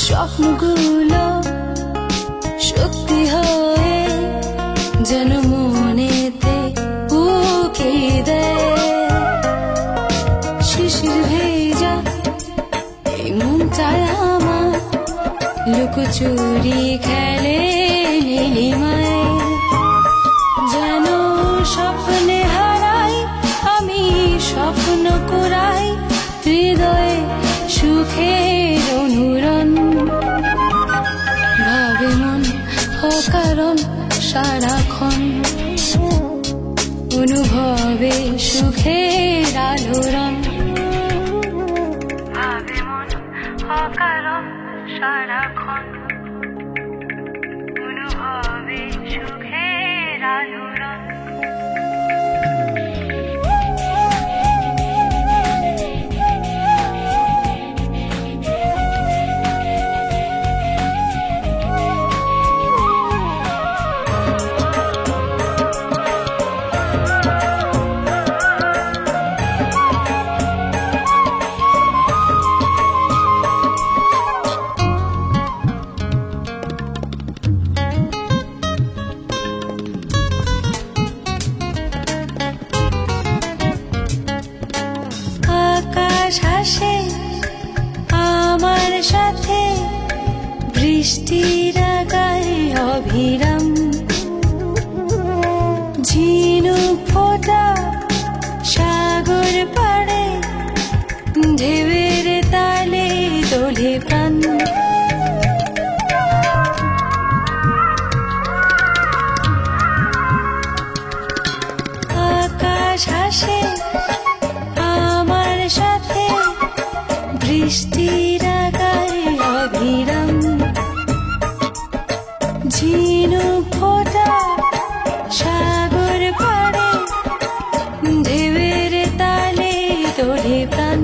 স্বপ্নগুলো সত্যি হয়ে যেন মনেতে উকি দেয়। শিশির ভেজা এই মনটায় আমার লুকোচুরি খেলে নীলিমায়। যেন স্বপ্নে হারাই আমি, স্বপ্ন কুড়াই হৃদয়ে সুখের অনুরণ। ভাবে মন অকারণ সারাক্ষণ, অনুভবে সুখের আলোড়ন। ভাবে মন অকারণ সারাক্ষণ, অনুভবে সুখের আলোড়ন। হাসে আমার সাথে বৃষ্টির গায়ে অবিরাম। ঝিনুক ফোটা সাগর পাড়ে, ঢেউয়ের তালে দোলে প্রাণ। আকাশ হাসে আমার সাথে বৃষ্টির গায়ে অবিরাম। ঝিনুক ফোটা সাগর পাড়ে, ঢেউয়ের তালে দোলে প্রাণ।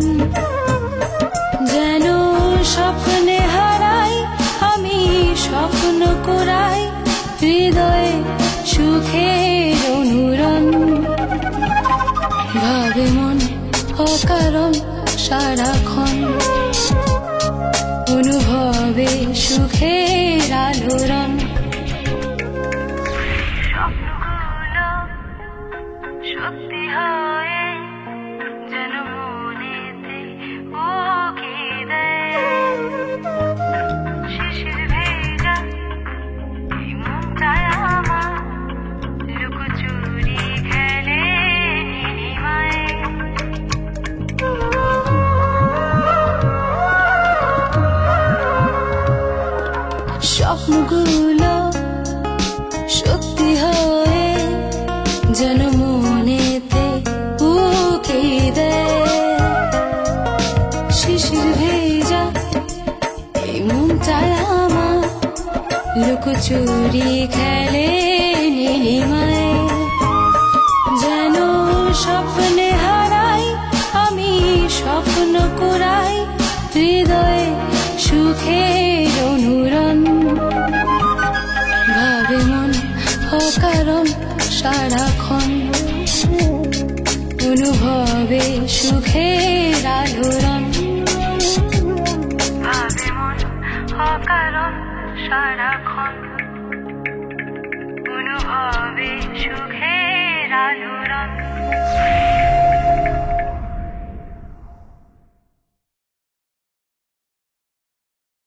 যেন স্বপ্নে হারাই আমি, স্বপ্ন কুড়াই হৃদয়ে সুখের অনুরণ। ভাবে মন অকারণ সারাক্ষণ, অনুভবে সুখের আলোড়ন। স্বপ্নগুলো সত্যি হয়ে যেন মনেতে উকি দেয়। শিশির ভেজা এই মনটায় আমার লুকোচুরি খেলে নীলিমায়। স্বপ্নগুলো সত্যি হয়ে যেন মনেতে উকি দেয়। শিশির ভেজা এই মনটায় আমার লুকোচুরি খেলে নীলিমায়। যেন স্বপ্নে হারাই আমি, স্বপ্ন কুড়াই হৃদয়ে সুখের অনুরণ। ভাবে মন অকারণ সারাক্ষণ, অনুভবে সুখের আলোড়ন। ভাবে মন অকারণ সারাক্ষণ, অনুভবে সুখের আলোড়ন।